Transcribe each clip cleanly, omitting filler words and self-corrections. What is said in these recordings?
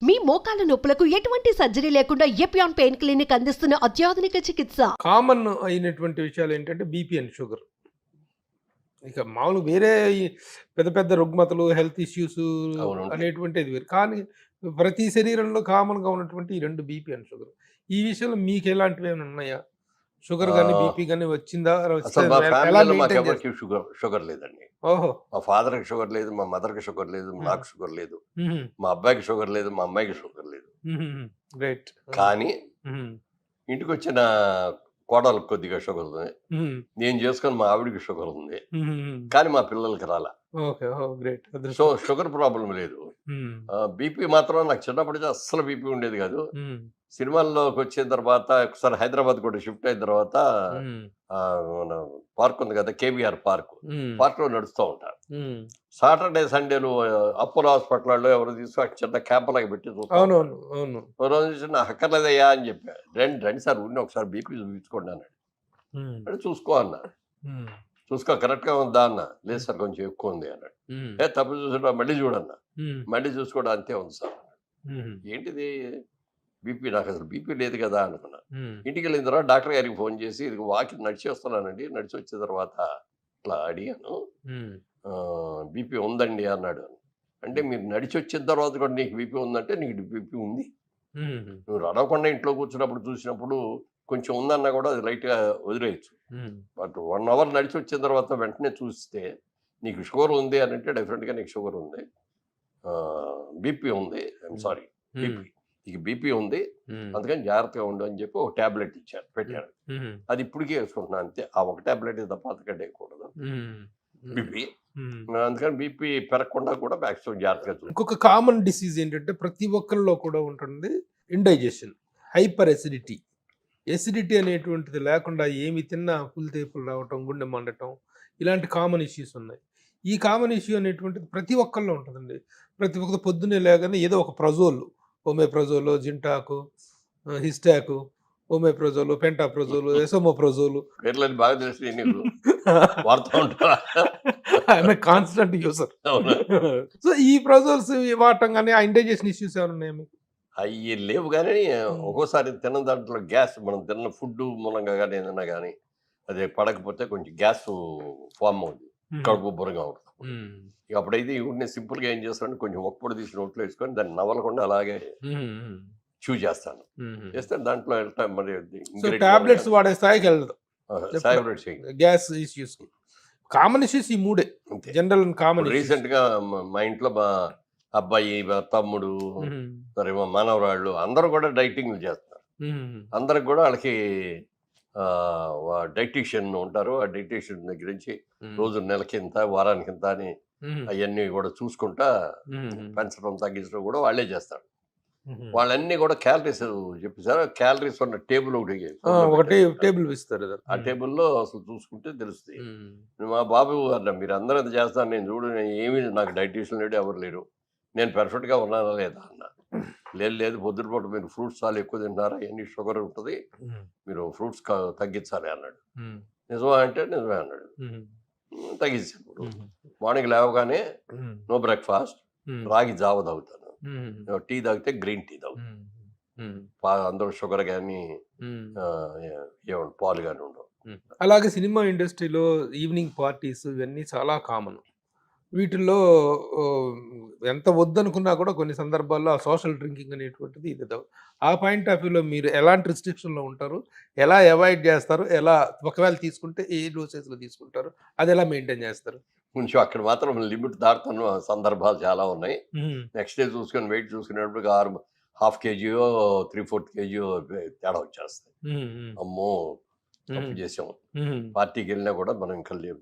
మీ మోకాల నొప్పులకు ఎటువంటి సర్జరీ లేకుండా ఎపియాన్ పెయిన్ క్లినిక్ అందిస్తున్న అత్యాధునిక చికిత్స. కామన్ అయినటువంటి విషయాలు ఏంటంటే బీపీ అండ్ షుగర్. ఇక మామూలు వేరే ఈ పెద్ద పెద్ద రుగ్మతలు, హెల్త్ ఇష్యూస్ అవును. అనేటువంటిది వేరు. కానీ ప్రతి శరీరంలో కామన్‌గా ఉన్నటువంటి ఈ 2 బీపీ అండ్ షుగర్. ఈ విషయంలో మీకు ఎలాంటివి ఏమైనా ఉన్నాయా? షుగర్ గాని, బీపీ గాని వచ్చిందా? వస్తే అసలు మా ఎలా ఫ్యామిలీలో మెయింటైన్ మాకెవరికి చేస్తారు? షుగర్ లేదండి. ఓహో! మా ఫాదర్‌కి షుగర్ లేదు, మా మదర్‌కి షుగర్ లేదు, నాకు షుగర్ లేదు. హుహు. మా అబ్బాయికి షుగర్ లేదు, మా అమ్మాయికి షుగర్ లేదు. హుహుహు. గ్రేట్. కానీ హుహు. ఇంటికొచ్చిన కోడలికి కొద్దిగా షుగర్ ఉంది. హుహు. నేను చేసుకొని మా ఆవిడకి షుగర్ ఉంది. హుహుహు. కానీ మా పిల్లలకి రాలా. ఓకే. ఓహో! గ్రేట్. సో, అదృష్టం. షుగర్ ప్రాబ్లమ్ లేదు. హ్మ్. బీపీ మాత్రం నాకు చిన్నప్పటి నుంచి అస్సలు బీపీ ఉండేది కాదు. హ్మ్. సినిమాల్లోకి వచ్చిన తర్వాత ఒకసారి హైదరాబాద్ కూడా షిఫ్ట్ అయిన తర్వాత హ్మ్. మన పార్క్ ఉంది కదా, కేబీఆర్ పార్క్. హ్మ్. పార్క్‌లో నడుస్తూ ఉంటా. హ్మ్. సాటర్‌డే, సండేలు అపోలో హాస్పిటల్‌లో ఎవరో తీసుకొని చిన్న క్యాంప్‌లాగా పెట్టి చూస్తా ఉంటారు. అవునవును. అవును. ఓ రోజు చూసి నాకు అక్కర్లేదయ్యా అని చెప్పా. రండి సార్ ఊరినే ఒకసారి బీపీ చూపించుకోండి అన్నాడు. హ్మ్. అంటే చూసుకో అన్నా. హ్మ్. చూసుకో కరెక్ట్‌గా ఉందా అన్నా. లేదు సార్ కొంచెం ఎక్కువ ఉంది అన్నాడు. హ్మ్. తప్పు చూసాడు మళ్ళీ చూడన్నా. హ్మ్. మళ్ళీ చూసుకోవడం అంతే ఉంది సార్. హుహు. ఏంటిది బీపీ, నాకు అసలు బీపీ లేదు కదా అనుకున్నా. హ్మ్. ఇంటికి వెళ్ళిన తర్వాత డాక్టర్ గారికి ఫోన్ చేసి ఇది వాకింగ్ నడిచి వస్తున్నానండి. నడిచి వచ్చిన తర్వాత ఇట్లా అడిగాను. హ్మ్. బీపీ ఉందండి అన్నాడు. అంటే మీరు నడిచి వచ్చిన తర్వాత కూడా నీకు బీపీ ఉందంటే నీకు బీపీ ఉంది. హుహుహు. నువ్వు నడవకుండా ఇంట్లో కూర్చున్నప్పుడు చూసినప్పుడు కొంచెం ఉందన్నా కూడా అది లైట్‌గా వదిలేయొచ్చు. హ్మ్. బట్ 1 అవర్ నడిచి వచ్చిన తర్వాత వెంటనే చూస్తే నీకు షుగర్ ఉంది అనంటే డెఫినిట్‌గా నీకు షుగర్ ఉంది. బీపీ ఉంది. సారీ హ్మ్. బీపీ. నీకు బీపీ ఉంది. హ్మ్. అందుకని జాగ్రత్తగా ఉండు అని చెప్పి ఒక టాబ్లెట్ ఇచ్చారు. పెట్టారు. హుహు. అది ఇప్పటికీ వేసుకుంటున్నా అంతే. ఆ ఒక టాబ్లెట్ తప్ప అంతకంటే వేయకూడదు. హ్మ్. హ్మ్. బీపీ. హ్మ్. అందుకని బీపీ పెరగకుండా కూడా మ్యాక్సిమం జాగ్రత్తగా చూసుకో. ఇంకొక కామన్ డిసీజ్ ఏంటంటే ప్రతి ఒక్కరిలో కూడా ఉంటుంది ఇండైజెషన్, హైపర్ ఎసిడిటీ. ఎసిడిటీ అనేటువంటిది లేకుండా ఏమి తిన్నా ఫుల్ తేపులు రావటం, గుండె మండటం ఇలాంటి కామన్ ఇష్యూస్ ఉన్నాయి. ఈ కామన్ ఇష్యూ అనేటువంటిది ప్రతి ఒక్కరిలో ఉంటుందండి. ప్రతి ఒక్కరు పొద్దున్నే లేగానే ఏదో ఒక ప్రజోల్, ఒమేప్రజోల్, జింటాకు, హిస్టాకు, ఒమేప్రజోల్, పెంటాప్రజోల్, ఎసోమోప్రజోల్. పేర్లని బాగా తెలిసి నీకు వాడుతూ ఉంటావా? I'm a constant user. అవునా? సో ఈ ప్రజోల్స్ వాడటం కానీ ఆ ఇండైజెషన్ ఇష్యూస్ ఏమైనా ఉన్నాయా మీకు? అయ్యి లేవు గానీ ఒక్కోసారి తిన్న దాంట్లో గ్యాస్ మనం తిన్న ఫుడ్ మూలంగా గానీ ఏదన్నా గానీ అది పడకపోతే కొంచెం గ్యాస్ ఫార్మ్ అవుద్ది. కడుపు ఉబ్బరంగా ఉంటుంది. హ్మ్. ఇక అప్పుడైతే ఊరినే సింపుల్‌గా ఏం చేస్తానంటే కొంచెం ఒక్కపొడి తీసి నోట్లో వేసుకొని దాన్ని నవలకుండా అలాగే హ్మ్. చూ చేస్తాను. హ్మ్. చేస్తే దాంట్లో మరి సో టాబ్లెట్స్ వాడే స్థాయికి వెళ్ళదు. టాబ్లెట్స్ గ్యాస్ ఇష్యూస్‌కి. కామన్ ఇష్యూస్ ఈ మూడే. అంతే. General common issues. రీసెంట్‌గా మా ఇంట్లో మా అబ్బాయి, మా తమ్ముడు, హుహు. మరి మా మనవరాళ్ళు అందరూ కూడా డైటింగ్‌లు చేస్తున్నారు. హుహు. అందరికి కూడా ఆళ్ళకి డైటీషియన్ ఉంటారు. ఆ డైటీషియన్ దగ్గర నుంచి హ్మ్. రోజు నెలకింత, వారానికింత అని హుహు. అయన్నీ కూడా చూసుకుంటా హుహు. పెంచడం, తగ్గించడం కూడా వాళ్ళే చేస్తారు. హుహు. వాళ్ళన్నీ కూడా క్యాలరీస్ చెప్పేసారు. క్యాలరీస్ ఉన్న టేబుల్ ఒకటి ఒకటి టేబుల్ ఇస్తారు కదా. ఆ టేబుల్‌లో అసలు చూసుకుంటే తెలుస్తాయి. హ్మ్. మా బాబు అన్న మీరందరూ అది చేస్తారు. నేను చూడు నేను ఏమీ నాకు డైటీషియన్ లేడు ఎవరు లేరు. నేను పర్ఫెక్ట్‌గా ఉన్నానా లేదా అన్నా. లేదు పొద్దున పూట మీరు ఫ్రూట్స్ చాలా ఎక్కువ తింటున్నారా? ఇయన్నీ షుగర్ ఉంటది. హ్మ్. మీరు ఫ్రూట్స్ తగ్గించాలి అన్నాడు. హ్మ్. నిజమా అంటే నిజమే అన్నాడు. హ్మ్. తగ్గించాను. ఇప్పుడు హ్మ్. మార్నింగ్ లేవగానే హ్మ్. నో బ్రేక్‌ఫాస్ట్, హ్మ్. రాగి జావ తాగుతాను. హ్మ్. టీ తాగితే గ్రీన్ టీ తాగుతాను. హ్మ్. హ్మ్. అందులో షుగర్ గాని హ్మ్. ఏమంటారు పాలు గాని ఉండవు. అలాగే సినిమా ఇండస్ట్రీలో ఈవినింగ్ పార్టీస్ ఇవన్నీ చాలా కామన్. వీటిల్లో ఓహ్, ఎంత వద్దనుకున్నా కూడా కొన్ని సందర్భాల్లో ఆ సోషల్ డ్రింకింగ్ అనేటువంటిది ఆ పాయింట్ ఆఫ్ వ్యూలో మీరు ఎలాంటి రిస్ట్రిక్షన్‌లో ఉంటారు? ఎలా అవాయిడ్ చేస్తారు? ఎలా ఒకవేళ తీసుకుంటే ఏ డోసేజ్‌లో తీసుకుంటారు? అదెలా మెయింటైన్ చేస్తారు? కొంచెం అక్కడ మాత్రం లిమిట్ దాటుతున్న సందర్భాలు చాలా ఉన్నాయి. హ్మ్. నెక్స్ట్ డే చూసుకొని వెయిట్ చూసుకునేటప్పటికి హాఫ్ కేజీయో, 3/4 కేజీయో తేడా వచ్చేస్తాయి. హ్మ్. హ్మ్. అమ్మో! తప్పు హ్మ్. చేసాం. హ్మ్. పార్టీకెళ్ళినా కూడా మనం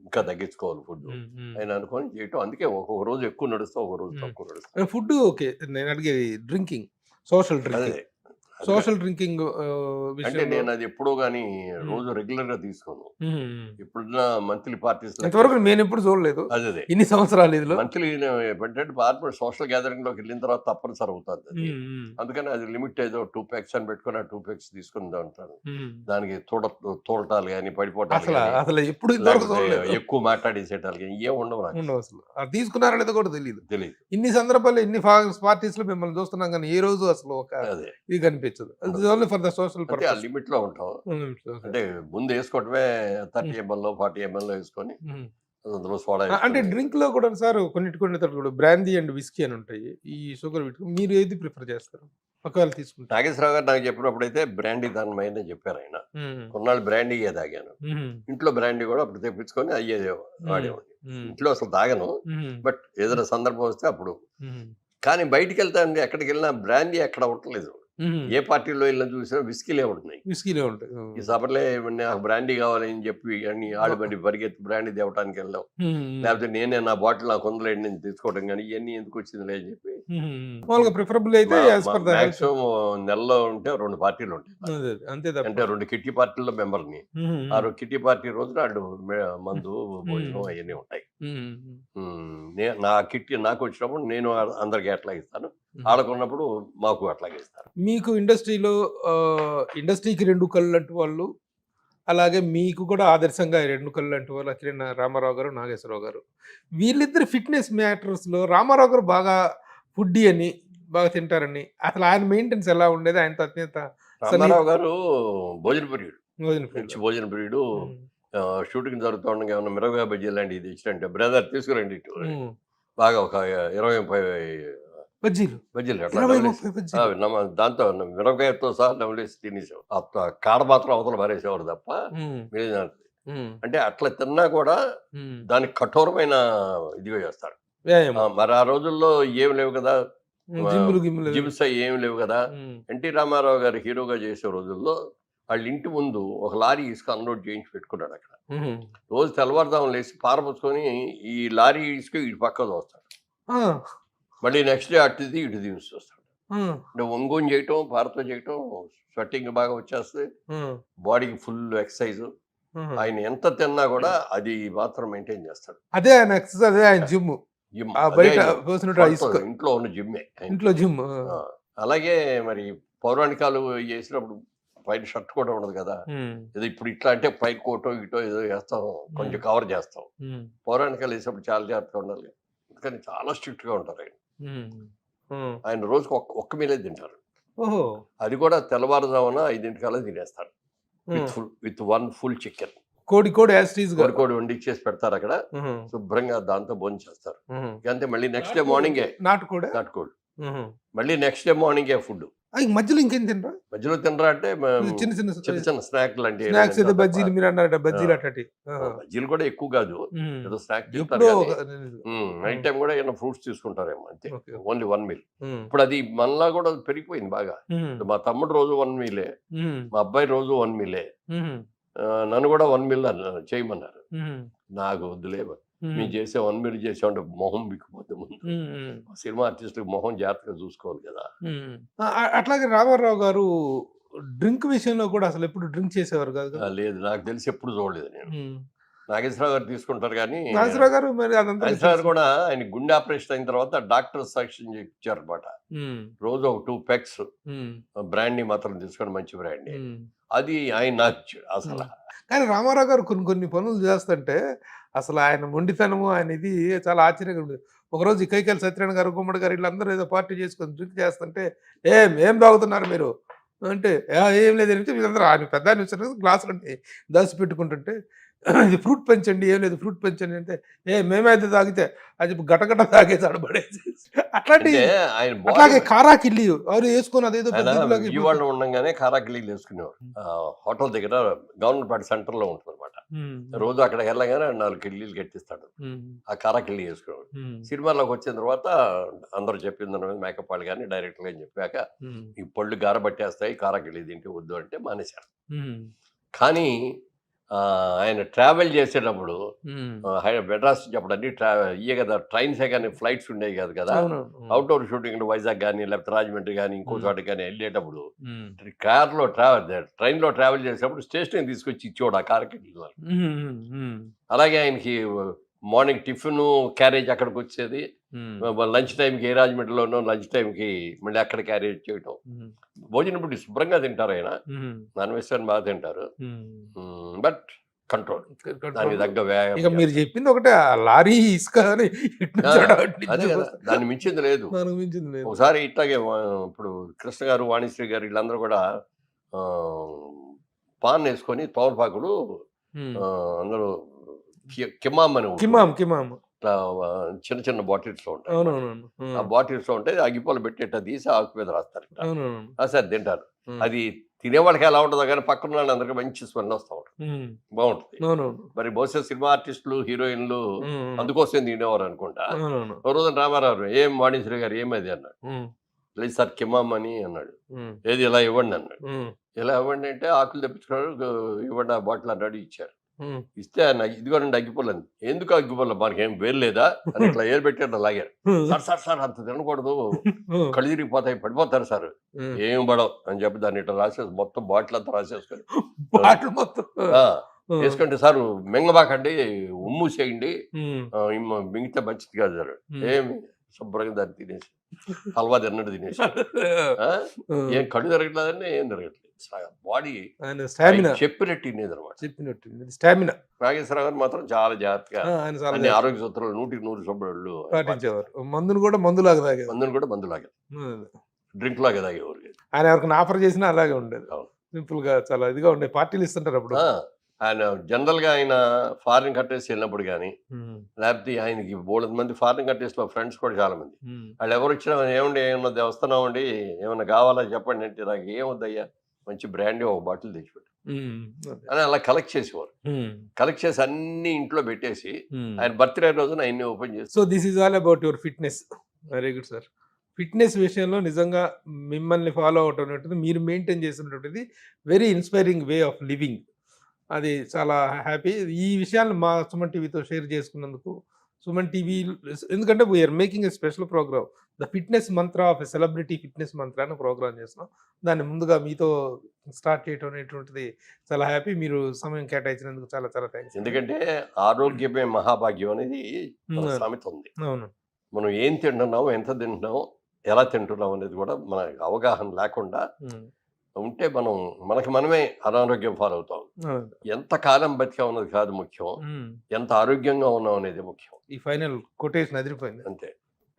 ఇంకా తగ్గించుకోవాలి ఫుడ్డు హ్మ్. హ్మ్. అని అనుకోని చేయటం. అందుకే ఒక్కొక్క రోజు ఎక్కువ నడుస్తాం, ఒక రోజు హ్మ్. తక్కువ నడుస్తాం. Food okay. నేను అడిగేది డ్రింకింగ్. సోషల్ అదే డ్రింకింగ్. సోషల్ డ్రింకింగ్ అంటే విషయంలో నేను అది ఎప్పుడో కానీ రోజు రెగ్యులర్ గా తీసుకోను. మ్మ్. ఇప్పుడున్న మంత్లీ పార్టీస్ ఇంతవరకు నేను ఎప్పుడు చూడలేదు అదే ఇన్ని సంవత్సరాలు ఇదిలో. మంత్లీ ఏంటంటే సోషల్ గ్యాదరింగ్ లోకి వెళ్ళిన తర్వాత తప్పనిసరి అవుతుంది అది. అందుకని అది లిమిట్ ఏదో 2 packs అని పెట్టుకుని ఆ 2 packs తీసుకుని ఉంటాను. దానికి తోడటాలు కానీ పడిపోవటాలు అసలు గానీ, అసలు ఎప్పుడు ఇంతవరకు లేకపోతే చూడలేదు. ఎక్కువ మాట్లాడేసేటాలు కానీ ఏం ఉండవు నాకు ఉండవు అసలు. అది తీసుకున్నారా లేదో కూడా తెలియదు. తెలియదు. ఇన్ని సందర్భాల్లో ఇన్ని పార్టీస్ లో మిమ్మల్ని చూస్తున్నాం కానీ ఏ రోజు అసలు ఒక అదే ఇది కనిపించదు. ఓన్లీ ఫర్ ద సోషల్ అంటే ఆ లిమిట్ లో ఉంటాం. అంటే ముందు వేసుకోవటమే 30 ml 40 ml వేసుకొని అందులో సోడా అంటే డ్రింక్ లో కూడా సార్ కొన్ని కూడా బ్రాందీ అండ్ విస్కీ అని ఉంటాయి. ఈ షుగర్ వీటికి మీరు ఏది ప్రిఫర్ చేస్తారు ఒకవేళ తీసుకుంటే? నాగేశ్వరరావు గారు నాకు చెప్పినప్పుడైతే బ్రాండీ దాని మీద చెప్పారు ఆయన. కొన్నాళ్ళు బ్రాండీయే తాగాను. ఇంట్లో బ్రాండీ కూడా అప్పుడు తెప్పించుకొని అయ్యే వాడేవాడిని. ఇంట్లో అసలు తాగను, బట్ ఏదైనా సందర్భం వస్తే అప్పుడు. కానీ బయటికి వెళ్తాను, ఎక్కడికి వెళ్ళినా బ్రాండీ ఎక్కడ ఉండలేదు. ఏ పార్టీలో వెళ్ళినా చూసినా విస్కీలే ఉంటున్నాయి. విస్కీలే ఉంటాయి. ఈ సభలే నాకు బ్రాండీ కావాలని చెప్పి అన్ని ఆడబడి పరిగెత్తి బ్రాండీ తేవటానికి వెళ్ళాం. లేకపోతే నేనే నా బాటిల్ నాకు వందలేండి నేను తీసుకోవడం కానీ ఇవన్నీ ఎందుకు వచ్చింది అని చెప్పి ప్రిఫరబుల్ అయితే మాక్సిమం నెలలో ఉంటే 2 పార్టీలు ఉంటాయి. అంతే అంటే 2 కిట్టి పార్టీల్లో మెంబర్ని. ఆ కిట్టి పార్టీ రోజున వాళ్ళు మందు భోజనం అవన్నీ ఉంటాయి. నా కిట్టి నాకు వచ్చినప్పుడు నేను అందరికి అట్లాగే ఇస్తాను, ఆడకున్నప్పుడు మాకు అట్లాగే ఇస్తారు. మీకు ఇండస్ట్రీకి 2 కళ్ళు అంటూ వాళ్ళు, అలాగే మీకు కూడా ఆదర్శంగా 2 కళ్ళు అంటూ వాళ్ళు అక్కినేని రామారావు గారు, నాగేశ్వరరావు గారు. వీళ్ళిద్దరు ఫిట్నెస్ మ్యాటర్స్లో రామారావు గారు బాగా ఫుడ్డీ అని, బాగా తింటారని, అసలు ఆయన మెయింటెనెన్స్ ఎలా ఉండేది? ఆయన అత్యంత రామారావు గారు భోజన ప్రియుడు, మంచి భోజన ప్రియుడు. షూటింగ్ జరుగుతూ ఉండగా ఏమన్నా మిరపకాయ బజ్జీ లాంటివి తెచ్చినంటే బ్రదర్ తీసుకురండి ఇటు బాగా ఒక 20-30 బజ్జీలు అట్లా దాంతో మిరపకాయతో సహా నవ్వులేసి తినేసాం. కాడ మాత్రం అవతల పారేసేవారు తప్ప అంటే అట్లా తిన్నా కూడా దానికి కఠోరమైన ఇదిగా చేస్తారు. మరి ఆ రోజుల్లో ఏం లేవు కదా, జిమ్స్ ఏం లేవు కదా. ఎన్టీ రామారావు గారు హీరోగా చేసే రోజుల్లో వాళ్ళ ఇంటి ముందు ఒక లారీ ఇసుక అన్లోడ్ చేయించి పెట్టుకున్నాడు. అక్కడ రోజు తెల్లవారుదాం లేచి పారపుచ్చుకొని ఈ లారీ ఇసుక ఇటు పక్క వస్తాడు, మళ్ళీ నెక్స్ట్ డే అటుది ఇటు తీసి వస్తాడు. అంటే ఒంగోని చేయటం, పారతో చేయటం, స్వెట్టింగ్ బాగా వచ్చేస్తే బాడీకి ఫుల్ ఎక్సర్సైజ్. ఆయన ఎంత తిన్నా కూడా అది మాత్రం మెయింటైన్ చేస్తాడు. అదే ఆయన ఎక్సర్సైజ్, అదే ఆయన జిమ్. ఇంట్లో ఉన్న జిమ్మే, ఇంట్లో జిమ్. అలాగే మరి పౌరాణికాలు చేసినప్పుడు పైన షర్ట్ కూడా ఉండదు కదా. ఏదో ఇప్పుడు ఇట్లా అంటే పైన కోటో ఇటో ఏదో వేస్తాం, కొంచెం కవర్ చేస్తాం. పౌరాణికాలు వేసినప్పుడు చాలా జాగ్రత్తగా ఉండాలి, కానీ చాలా స్ట్రిక్ట్ గా ఉంటారు ఆయన. ఆయన రోజుకు ఒక్క మీలే తింటారు. అది కూడా తెల్లవారుజామున 5 తినేస్తారు విత్ 1 full chicken. కోడి వండిచ్చేసి పెడతారు అక్కడ, శుభ్రంగా దాంతో భోజనం చేస్తారు. అంతే మళ్ళీ నెక్స్ట్ డే మార్నింగే నాటుకోడి, మళ్ళీ నెక్స్ట్ డే మార్నింగే ఫుడ్. మధ్యలో ఇంకేం తినరా? మధ్యలో తినరా అంటే చిన్న చిన్న స్నాక్ లాంటి బజ్జీలు, మీరు అన్నారు బజ్జీలు అట్టటి. బజ్జీలు కూడా ఎక్కువ కాదు, ఏదో స్నాక్ నైట్ టైం కూడా ఏమైనా ఫ్రూట్స్ తీసుకుంటారేమో అంతే. Only 1 meal. ఇప్పుడు అది మనలా కూడా పెరిగిపోయింది బాగా. మా తమ్ముడు రోజు 1 meal, మా అబ్బాయి రోజు 1 meal. నన్ను కూడా 1 meal చేయమన్నారు. నాకు వద్దులే, మేము చేసే 1 meal చేసామంటే మొహం బిక్కిపోతే ముందు సినిమా ఆర్టిస్టులకు మొహం జాగ్రత్తగా చూసుకోవాలి కదా. అట్లాగే రామారావు గారు డ్రింక్ విషయంలో కూడా అసలు ఎప్పుడు డ్రింక్ చేసేవారు కాదు? లేదు, నాకు తెలిసి ఎప్పుడు చూడలేదు నేను. నాగేశ్వరరావు గారు తీసుకుంటారు కానీ, నాగేశ్వరరావు గారు కూడా ఆయన గుండె ఆపరేషన్ అయిన తర్వాత డాక్టర్ సజెషన్ ఇచ్చారు అనమాట. రోజు ఒక 2 packs బ్రాండీ మాత్రం తీసుకొని, మంచి బ్రాండీ. అది ఆయన నాకు అసలు. కానీ రామారావు గారు కొన్ని పనులు చేస్తుంటే అసలు ఆయన మొండితనము, ఆయన ఇది చాలా ఆశ్చర్యంగా ఉండేది. ఒకరోజు కైకాల సత్యనారాయణ గారు, గుమ్మడి గారు వీళ్ళందరూ ఏదో పార్టీ చేసుకొని డ్రింక్ చేస్తుంటే, ఏం తాగుతున్నారు మీరు అంటే, ఏం లేదంటే వీళ్ళందరూ ఆయన పెద్ద గ్లాసులు దాచి పెట్టుకుంటుంటే, ఇది ఫ్రూట్ పెంచండి, ఏం లేదు ఫ్రూట్ పెంచండి అంటే, మేమైతే తాగితే అది గటగట తాగేసి ఆడబడేసి అట్లాంటి. అట్లాగే కారాకిల్లి ఎవరు వేసుకొని అదేదో విజయవాడలో ఉండగానే కారాకిల్లీలు వేసుకునేవారు. హోటల్ దగ్గర గవర్నమెంట్ సెంటర్ లో ఉంటుంది అనమాట. రోజు అక్కడ వెళ్ళగానే 4 కిల్లీలు కట్టిస్తాడు, ఆ కారాకిల్లి వేసుకునేవాడు. సినిమాలోకి వచ్చిన తర్వాత అందరూ చెప్పిన దాని మీద మేకప్ వాళ్ళు కానీ డైరెక్టర్ గా చెప్పాక, ఈ పళ్ళు గారబట్టేస్తాయి, కారాకిల్లి తింటే వద్దు అంటే మానేశారు. కానీ ఆయన ట్రావెల్ చేసేటప్పుడు మెడ్రాస్ నుంచి అప్పుడు అన్ని ఇయే కదా ట్రైన్సే కానీ ఫ్లైట్స్ ఉండేవి కాదు కదా. అవుట్డోర్ షూటింగ్ వైజాగ్ కానీ లేకపోతే రాజమండ్రి కానీ ఇంకో చోట కానీ వెళ్ళేటప్పుడు కార్లో ట్రైన్లో ట్రావెల్ చేసేటప్పుడు స్టేషన్ తీసుకొచ్చి ఇచ్చేవాడు ఆ కార్కి. అలాగే ఆయనకి మార్నింగ్ టిఫిన్ క్యారేజ్ అక్కడికి వచ్చేది, లంచ్ టైంకి ఏ రాజమండ్రిలోనో లంచ్ టైంకి మళ్ళీ అక్కడ క్యారేజ్ చేయటం. భోజనం ఇప్పుడు శుభ్రంగా తింటారు ఆయన, నాన్ వెజిటేరియన్ బాగా తింటారు, బట్ కంట్రోల్ దానికి తగ్గ వ్యాయామం. ఇక మీరు చెప్పింది ఒకటే, లారీ ఇసుక అదే కదా, దాన్ని మించింది లేదు. ఒకసారి ఇట్లాగే ఇప్పుడు కృష్ణ గారు వాణిశ్రీ గారు వీళ్ళందరూ కూడా పాన్ వేసుకొని తోమపాకులు అందరూ కిమామ్ అని చిన్న చిన్న బాటిల్స్ లో ఉంటాయి. ఆ బాటిల్స్ లో ఉంటాయి, అగ్గిపొల పెట్టేట తీసి ఆకు మీద రాస్తారు, సార్ తింటారు. అది తినేవాళ్ళకి ఎలా ఉంటుందో కానీ పక్కన అందరికి మంచి స్మెల్ వస్తూ ఉంటుంది, బాగుంటుంది. మరి బహుశా సినిమా ఆర్టిస్టులు హీరోయిన్లు అందుకోసం తినేవారు అనుకుంటా. ఒక రోజు రామారావు ఏం వాణిశ్రీ గారు ఏమది అన్నాడు, లేదు సార్ కిమామ్ అని అన్నాడు. ఏది ఇలా ఇవ్వండి అన్నాడు. ఇలా ఇవ్వండి అంటే ఆకులు తెప్పించుకున్నాడు, ఇవ్వండి ఆ బాటిల్ అన్నాడు, ఇచ్చారు. ఇస్తే ఇదిగోనండి అగ్గిపొలని. ఎందుకు అగ్గిపొల, మనకి ఏం వేరు లేదా అని ఇట్లా ఏరు పెట్టారు లాగారు. సార్ అంత తినకూడదు, కళ్ళు తిరిగిపోతాయి, పడిపోతారు సార్. ఏం పడవు అని చెప్పి దాన్ని ఇట్లా రాసేసి మొత్తం బాటిల్ అంతా రాసేసుకొని వేసుకుంటే సార్ మింగబాకండి, ఉమ్ము చేయండి, మింగితే మంచిది కాదు సార్. ఏమి శుభ్రంగా దాన్ని తినేసి హల్వా తిన్నట్టు తినేసి ఏం కళ్ళు తిరగట్లేదండి, ఏం తిరగట్లేదు. బాడీ చెప్పినట్టు తినేది అనమాట. స్టామినా. నాగేశ్వరరావు గారు మాత్రం చాలా జాగ్రత్తగా అన్ని ఆరోగ్య సూత్రాలు 100% శుభ్రులు పాటించేవారు. మందును కూడా మందులాగా డ్రింక్ లాగా తాగేవారు. ఆయన ఎవరికి ఆఫర్ చేసినా అలాగే ఉండేది, సింపుల్ గా చాలా ఇదిగా ఉండే. పార్టీలు ఇస్తుంటారు అప్పుడు. ఆయన జనరల్ గా ఆయన ఫారిన్ కంట్రీస్ వెళ్ళినప్పుడు కానీ లేకపోతే ఆయనకి బోల్డ్ మంది ఫారిన్ కంట్రీస్ లో ఫ్రెండ్స్ కూడా చాలా మంది, వాళ్ళు ఎవరు వచ్చినా ఏమండి ఏమన్నా వస్తున్నామండి ఏమన్నా కావాలా చెప్పండి అంటే, నాకు ఏమొద్దయ్యా మంచి బ్రాండ్ ఒక బాటిల్ తెచ్చిపెట్టు అని అలా కలెక్ట్ చేసేవారు. కలెక్ట్ చేసి అన్ని ఇంట్లో పెట్టేసి ఆయన బర్త్డే రోజున అన్ని ఓపెన్ చేసి. So this is all about your fitness. Very good sir. Fitness విషయంలో నిజంగా మిమ్మల్ని ఫాలో అవటం అనేది, మీరు మెయింటైన్ చేసినటువంటిది very inspiring way of living. అది చాలా హ్యాపీ. ఈ విషయాన్ని మా సుమన్ టీవీతో షేర్ చేసుకున్నందుకు సుమన్ టీవీ, ఎందుకంటే we're making a special programme, the fitness mantra of a celebrity fitness mantra అని ప్రోగ్రామ్ చేస్తున్నాం. దాన్ని ముందుగా మీతో స్టార్ట్ చేయడం అనేటువంటిది చాలా హ్యాపీ. మీరు సమయం కేటాయించినందుకు చాలా చాలా థ్యాంక్స్. ఎందుకంటే ఆరోగ్యమే మహాభాగ్యం అనేది సామెత ఉంది. అవును, మనం ఏం తింటున్నాం, ఎంత తింటున్నాం, ఎలా తింటున్నాం అనేది కూడా మన అవగాహన లేకుండా ఉంటే మనకి మనమే అనారోగ్యం పాలవుతాం. ఎంత కాలం బతికా ఉన్నది కాదు ముఖ్యం, ఎంత ఆరోగ్యంగా ఉన్నాం అనేది ముఖ్యం. ఈ ఫైనల్ కొటేషన్ అదిరిపోయింది అంతే.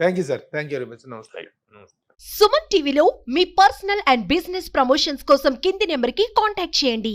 Thank you sir, thank you very much. నమస్తే. సుమన్ టీవీలో మీ పర్సనల్ అండ్ బిజినెస్ ప్రమోషన్స్ కోసం కింది నెంబర్కి కాంటాక్ట్ చేయండి.